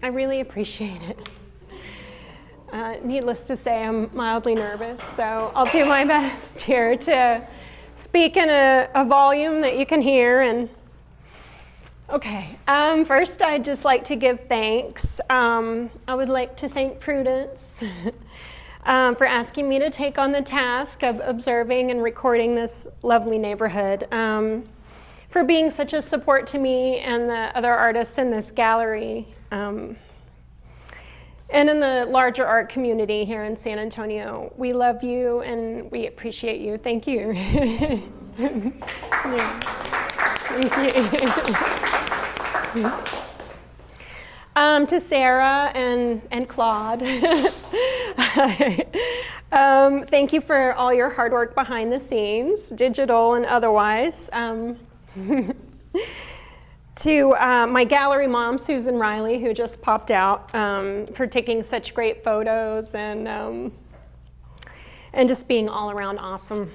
I really appreciate it. Needless to say, I'm mildly nervous, so I'll do my best here to speak in a volume that you can hear. And okay, first I'd just like to give thanks. I would like to thank Prudence for asking me to take on the task of observing and recording this lovely neighborhood, for being such a support to me and the other artists in this gallery, and in the larger art community here in San Antonio. We love you and we appreciate you. Thank you. Yeah. Thank you. To Sarah and Claude, thank you for all your hard work behind the scenes, digital and otherwise. To my gallery mom, Susan Riley, who just popped out, for taking such great photos and just being all around awesome.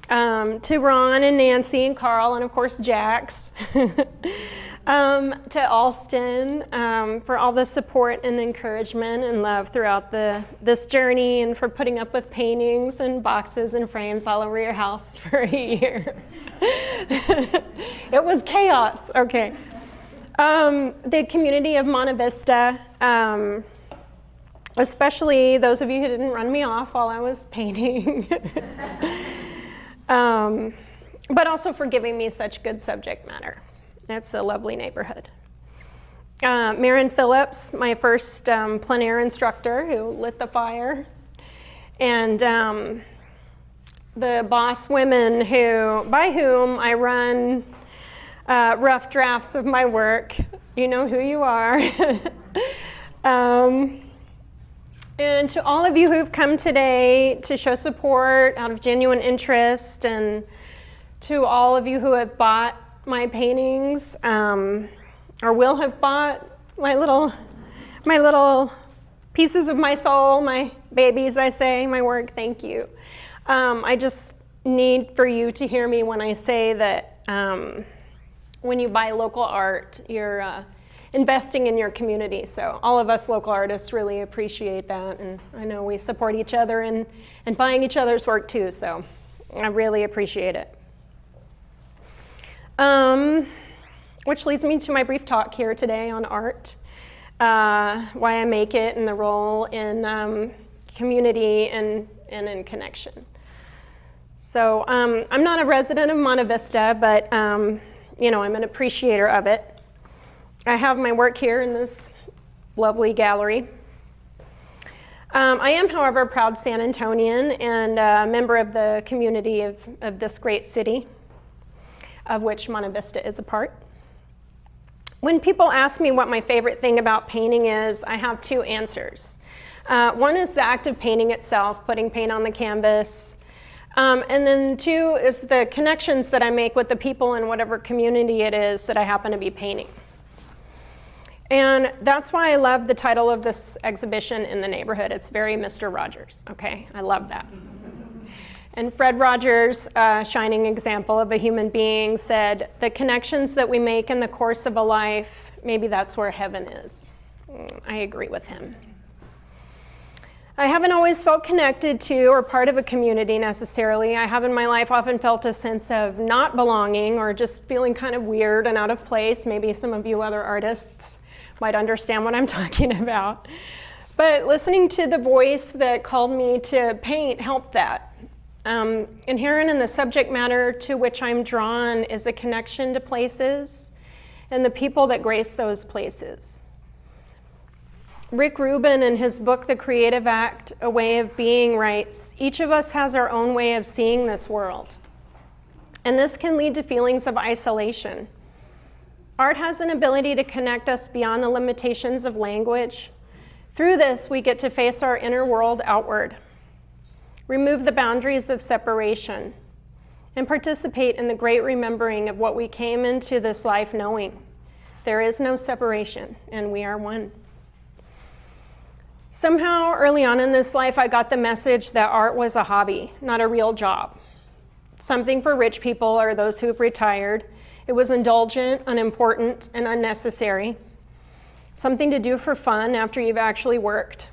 To Ron and Nancy and Carl and of course Jax. To Alston, for all the support and encouragement and love throughout this journey, and for putting up with paintings and boxes and frames all over your house for a year. It was chaos. Okay. The community of Monte Vista, especially those of you who didn't run me off while I was painting, but also for giving me such good subject matter. That's a lovely neighborhood. Marin Phillips, my first plein air instructor who lit the fire, and the boss women by whom I run rough drafts of my work. You know who you are. And to all of you who've come today to show support out of genuine interest, and to all of you who have bought my paintings, or will have bought my little pieces of my soul, my babies, I say, my work, thank you. I just need for you to hear me when I say that when you buy local art, you're investing in your community. So all of us local artists really appreciate that, and I know we support each other and buying each other's work too, so I really appreciate it. Which leads me to my brief talk here today on art, why I make it, and the role in community and in connection. So I'm not a resident of Monte Vista, but I'm an appreciator of it. I have my work here in this lovely gallery. I am, however, a proud San Antonian and a member of the community of this great city, of which Monte Vista is a part. When people ask me what my favorite thing about painting is, I have two answers. One is the act of painting itself, putting paint on the canvas. And then two is the connections that I make with the people in whatever community it is that I happen to be painting. And that's why I love the title of this exhibition, In the Neighborhood. It's very Mr. Rogers, okay? I love that. And Fred Rogers, shining example of a human being, said, "The connections that we make in the course of a life, maybe that's where heaven is." I agree with him. I haven't always felt connected to or part of a community necessarily. I have in my life often felt a sense of not belonging or just feeling kind of weird and out of place. Maybe some of you other artists might understand what I'm talking about. But listening to the voice that called me to paint helped that. Inherent in the subject matter to which I'm drawn is a connection to places and the people that grace those places. Rick Rubin, in his book, The Creative Act, A Way of Being, writes, "Each of us has our own way of seeing this world, and this can lead to feelings of isolation. Art has an ability to connect us beyond the limitations of language. Through this, we get to face our inner world outward, remove the boundaries of separation, and participate in the great remembering of what we came into this life knowing. There is no separation, and we are one." Somehow, early on in this life, I got the message that art was a hobby, not a real job. Something for rich people or those who've retired. It was indulgent, unimportant, and unnecessary. something to do for fun after you've actually worked.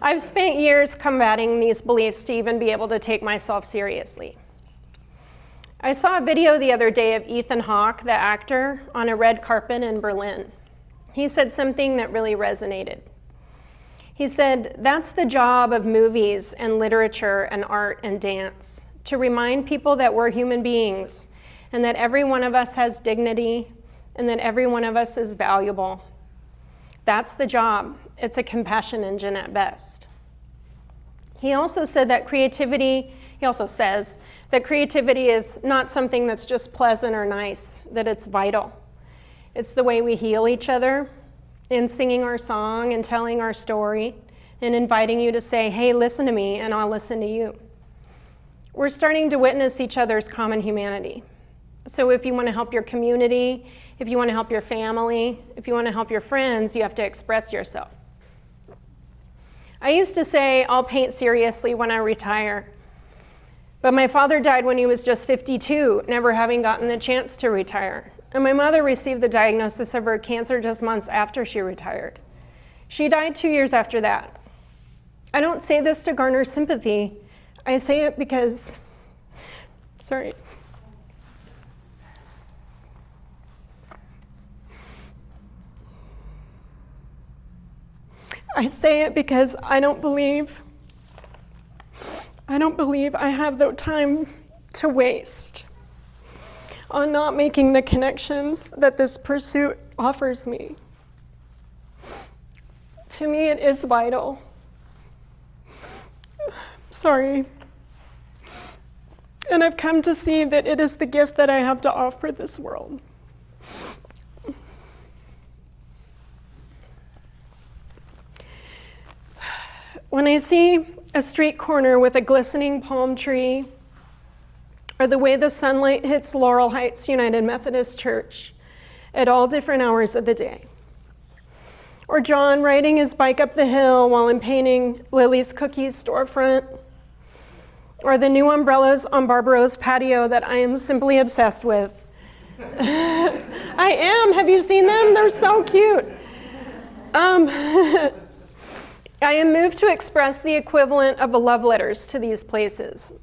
I've spent years combating these beliefs to even be able to take myself seriously. I saw a video the other day of Ethan Hawke, the actor, on a red carpet in Berlin. He said something that really resonated. He said, "That's the job of movies and literature and art and dance, to remind people that we're human beings and that every one of us has dignity and that every one of us is valuable. That's the job. It's a compassion engine at best." He also said that creativity is not something that's just pleasant or nice, that it's vital. It's the way we heal each other in singing our song and telling our story and inviting you to say, "Hey, listen to me, and I'll listen to you." We're starting to witness each other's common humanity. So if you want to help your community, if you want to help your family, if you want to help your friends, you have to express yourself. I used to say, "I'll paint seriously when I retire." But my father died when he was just 52, never having gotten the chance to retire. And my mother received the diagnosis of her cancer just months after she retired. She died 2 years after that. I don't say this to garner sympathy. I say it because, I say it because I don't believe I have the time to waste on not making the connections that this pursuit offers me. To me, it is vital. And I've come to see that it is the gift that I have to offer this world. When I see a street corner with a glistening palm tree, or the way the sunlight hits Laurel Heights United Methodist Church at all different hours of the day, or John riding his bike up the hill while I'm painting Lily's Cookies storefront, or the new umbrellas on Barbaro's patio that I am simply obsessed with. I am. Have you seen them? They're so cute. I am moved to express the equivalent of the love letters to these places.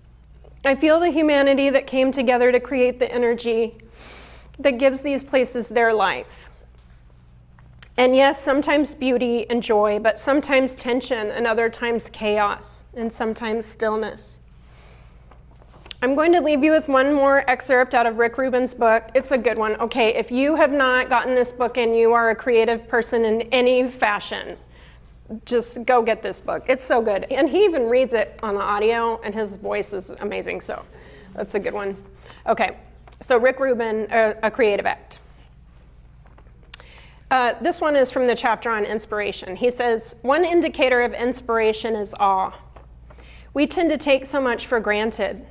I feel the humanity that came together to create the energy that gives these places their life. And yes, sometimes beauty and joy, but sometimes tension, and other times chaos, and sometimes stillness. I'm going to leave you with one more excerpt out of Rick Rubin's book. It's a good one. Okay, if you have not gotten this book and you are a creative person in any fashion, just go get this book. It's so good. And he even reads it on the audio, and his voice is amazing, so that's a good one. Okay, so Rick Rubin, A Creative Act. This one is from the chapter on inspiration. He says, "One indicator of inspiration is awe. We tend to take so much for granted.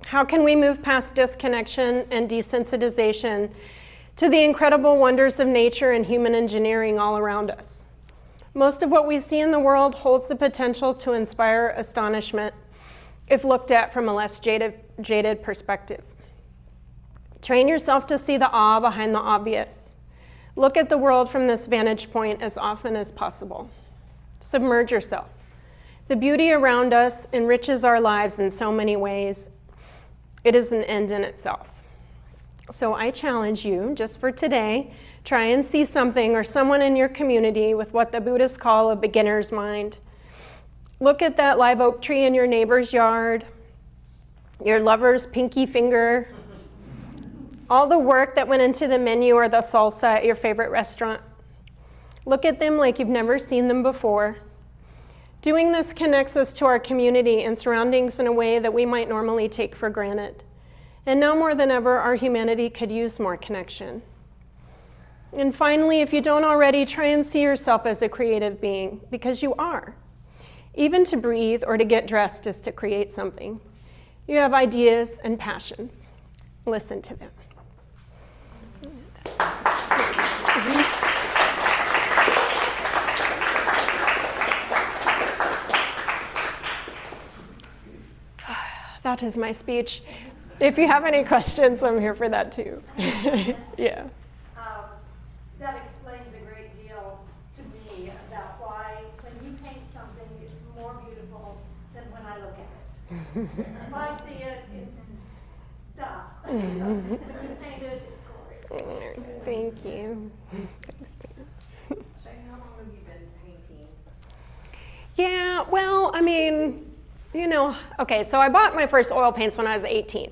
How can we move past disconnection and desensitization to the incredible wonders of nature and human engineering all around us? Most of what we see in the world holds the potential to inspire astonishment if looked at from a less jaded perspective. Train yourself to see the awe behind the obvious. Look at the world from this vantage point as often as possible. Submerge yourself. The beauty around us enriches our lives in so many ways. It is an end in itself." So I challenge you, just for today, try and see something or someone in your community with what the Buddhists call a beginner's mind. Look at that live oak tree in your neighbor's yard, your lover's pinky finger, all the work that went into the menu or the salsa at your favorite restaurant. Look at them like you've never seen them before. Doing this connects us to our community and surroundings in a way that we might normally take for granted. And now more than ever, our humanity could use more connection. And finally, if you don't already, try and see yourself as a creative being, because you are. Even to breathe or to get dressed is to create something. You have ideas and passions. Listen to them. That is my speech. If you have any questions, I'm here for that too. Yeah. If I see it, it's stuff. If it's painted, it's glorious. Thank you. Thanks, Pam. Shea, how long have you been painting? Yeah, well, I mean, okay, so I bought my first oil paints when I was 18,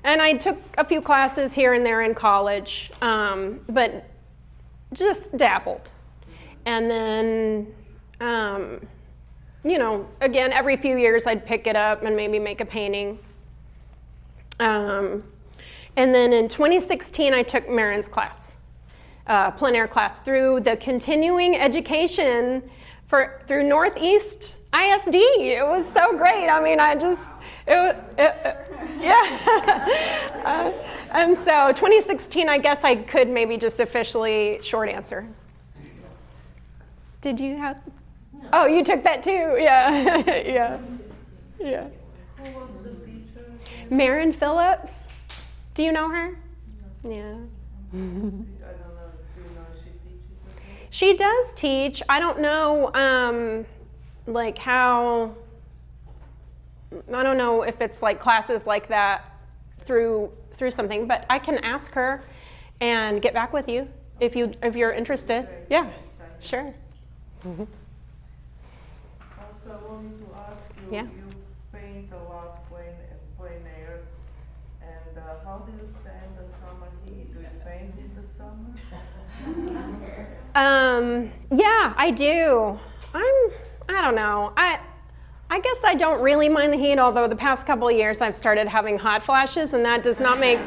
and I took a few classes here and there in college, but just dabbled. And then, again, every few years I'd pick it up and maybe make a painting. And then in 2016, I took Marin's class, plein air class, through the continuing education through Northeast ISD. It was so great. I mean, yeah. And so 2016, I guess I could maybe just officially short answer. Did you have? Oh, you took that too. Yeah. Yeah. Who was the teacher? Marin Phillips. Do you know her? No. Yeah. I don't know. Do you know if she teaches at all? She does teach. I don't know, like how. I don't know if it's like classes like that through something, but I can ask her and get back with you if you're interested. Yeah, sure. Also, I wanted to ask you, Yeah. you paint a lot plein air, and how do you stand the summer heat? Do you paint in the summer? Yeah, I do. I don't know. I guess I don't really mind the heat, although the past couple of years I've started having hot flashes, and that does not make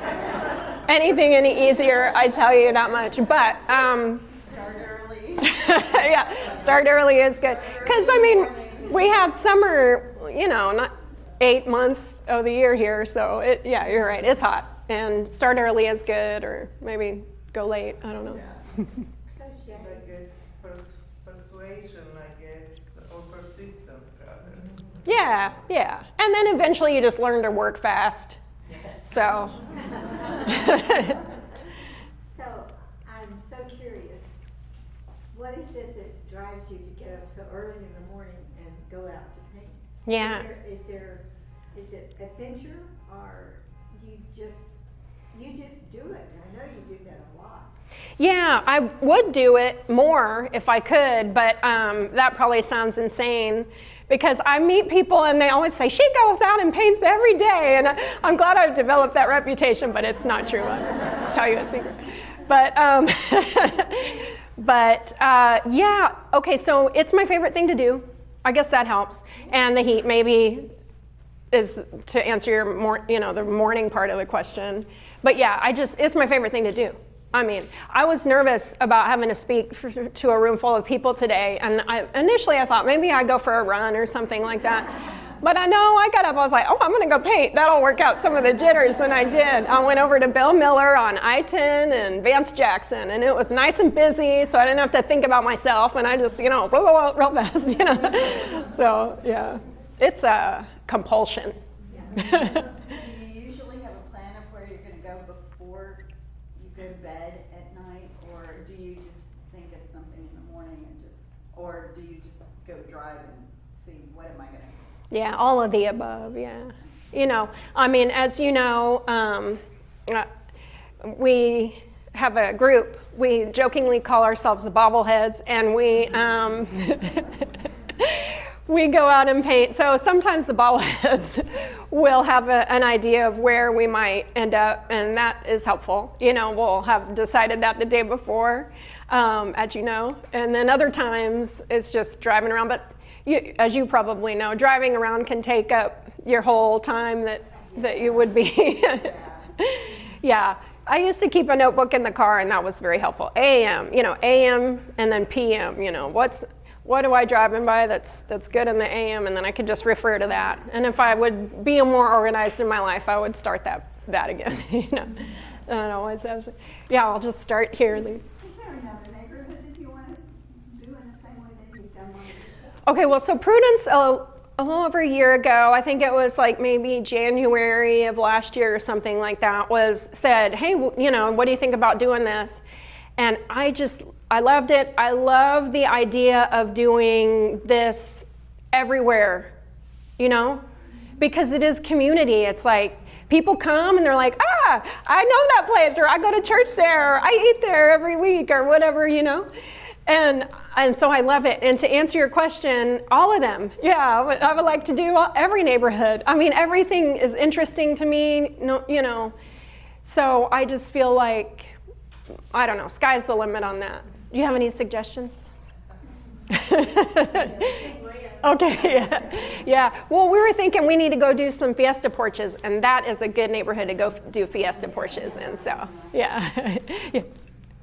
anything any easier, I tell you that much. But Start early. yeah, start early is good. Because, I mean, we have summer, not 8 months of the year here, so yeah, you're right, it's hot. And start early is good, or maybe go late, I don't know. I guess persuasion, or persistence rather. Yeah. And then eventually you just learn to work fast. So. So, I'm so curious. What is it that drives you to get up so early in the morning and go out to paint? Yeah. Is it adventure, or you just do it? I know you do that a lot. Yeah, I would do it more if I could, but that probably sounds insane because I meet people and they always say, she goes out and paints every day. And I'm glad I've developed that reputation, but it's not true. I'll tell you a secret. But, yeah, okay, so it's my favorite thing to do. I guess that helps. And the heat maybe is to answer your the morning part of the question. But yeah, it's my favorite thing to do. I mean, I was nervous about having to speak to a room full of people today, and initially I thought maybe I'd go for a run or something like that. But I got up, I was like, oh, I'm gonna go paint. That'll work out some of the jitters, and I did. I went over to Bill Miller on I-10 and Vance Jackson, and it was nice and busy, so I didn't have to think about myself, and I just, real fast, So, yeah, it's a compulsion. Do you usually have a plan of where you're going to go before you go to bed at night, or do you just think of something in the morning or do you just go drive and see what am I going to? Yeah, all of the above, yeah. I mean, as you know, we have a group. We jokingly call ourselves the bobbleheads, and we go out and paint. So sometimes the bobbleheads will have an idea of where we might end up, and that is helpful. We'll have decided that the day before, as you know. And then other times it's just driving around. But as you probably know, driving around can take up your whole time that you would be. Yeah. I used to keep a notebook in the car, and that was very helpful. AM and then PM, what do I driving by that's good in the AM, and then I could just refer to that. And if I would be more organized in my life, I would start that again. I don't always have. I'll just start here. Is there another neighborhood that you want to do in the same way that you've done one of this stuff? Okay, well, so Prudence, a little over a year ago, I think it was like maybe January of last year or something like that, said, hey, what do you think about doing this? And I loved it. I love the idea of doing this everywhere, because it is community. It's like people come and they're like, ah, I know that place, or I go to church there, or I eat there every week, or whatever, you know. And so I love it. And to answer your question, all of them, yeah, I would like to do every neighborhood. I mean, everything is interesting to me, you know. So I just feel like, I don't know, sky's the limit on that. Do you have any suggestions? Okay, yeah. Well, we were thinking we need to go do some fiesta porches, and that is a good neighborhood to go do fiesta porches in, so, yeah. Yeah.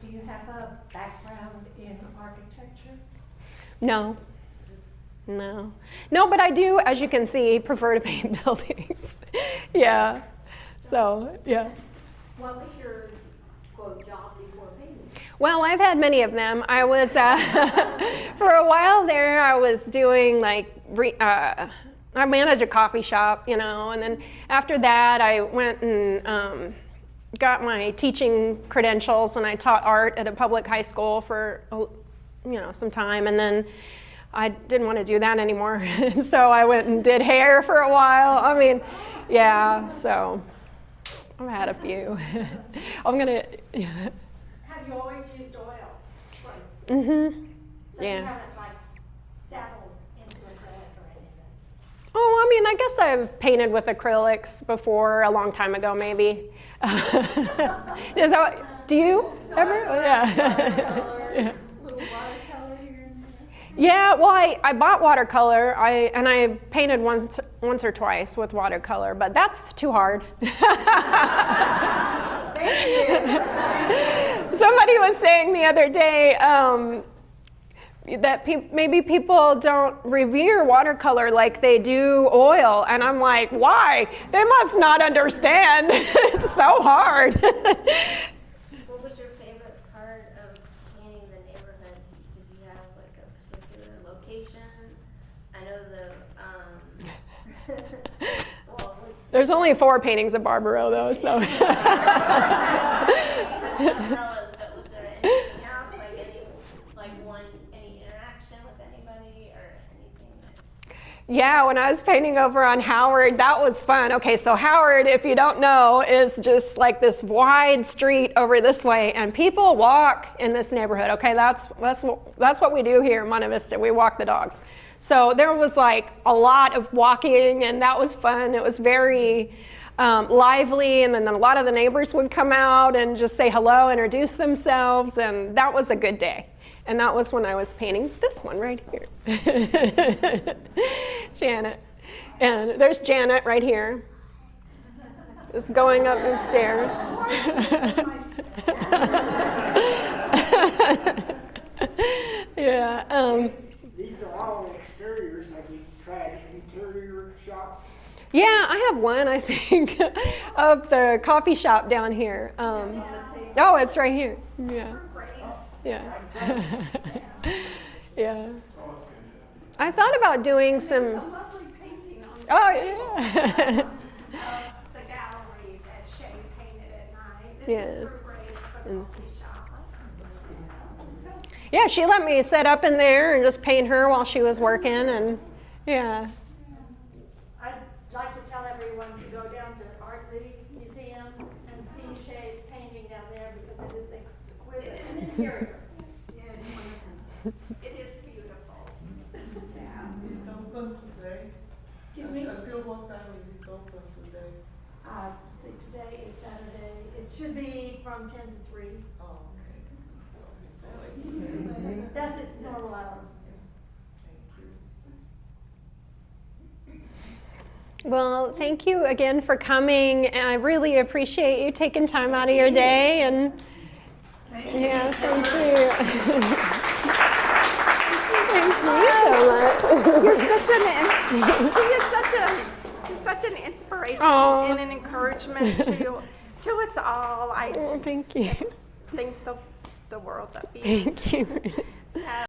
Do you have a background in architecture? No. No. No, but I do, as you can see, prefer to paint buildings. Yeah. So, yeah. What was your, quote, job before painting? Well, I've had many of them. I was, for a while there, I was doing like, I managed a coffee shop, you know, and then after that, I went and got my teaching credentials, and I taught art at a public high school for, you know, some time, and then I didn't want to do that anymore, so I went and did hair for a while. I mean, yeah, so I've had a few. I'm gonna. Have you always used oil? Right. Mm-hmm. So Yeah. you haven't like dabbled into acrylic or anything? Oh, I mean, I guess I've painted with acrylics before, a long time ago, maybe. Is that what, do you ever? Yeah. Yeah. Little watercolor here and there. Yeah, well, I bought watercolor, and I painted once or twice with watercolor, but that's too hard. Thank you. Somebody was saying the other day that maybe people don't revere watercolor like they do oil, and I'm like, why? They must not understand. It's so hard. What was your favorite part of painting the neighborhood? Did you have like a particular location? I know well, There's only 4 paintings of Barbaro, though, so. umbrellas, but was there anything else? Like any interaction with anybody or anything that? Yeah, when I was painting over on Howard, that was fun. Okay, so Howard, if you don't know, is just like this wide street over this way, and people walk in this neighborhood. Okay, that's what we do here in Monte Vista. We walk the dogs. So there was like a lot of walking, and that was fun. It was very lively, and then a lot of the neighbors would come out and just say hello, introduce themselves, and that was a good day. And that was when I was painting this one right here. Janet. And there's Janet right here. Just going up the stairs. Yeah. These are all exteriors. Have you tried interior shops? Yeah, I have one, I think, of the coffee shop down here. Oh, it's right here. Yeah. Yeah. Yeah. I thought about doing some. Lovely painting on Oh, yeah. the gallery that Shea painted at night. This Yeah. is for Grace, the coffee shop. So, Yeah, she let me set up in there and just paint her while she was working, and yeah. I'd like to tell everyone to go down to Art League Museum and see Shea's painting down there because it is exquisite. It's interior. Yeah, it's wonderful. It is beautiful. Yeah. Is it open today? Excuse me? Until what time is it open today? See, today is Saturday. It should be from 10 to 3. Oh, That's its normal hours. thank you. Well, thank you again for coming, and I really appreciate you taking time out of your day. And yeah, thank you. Thank you so much. You're such an inspiration Aw. and an encouragement to us all. I Oh, thank you. think the world of you. Thank you. So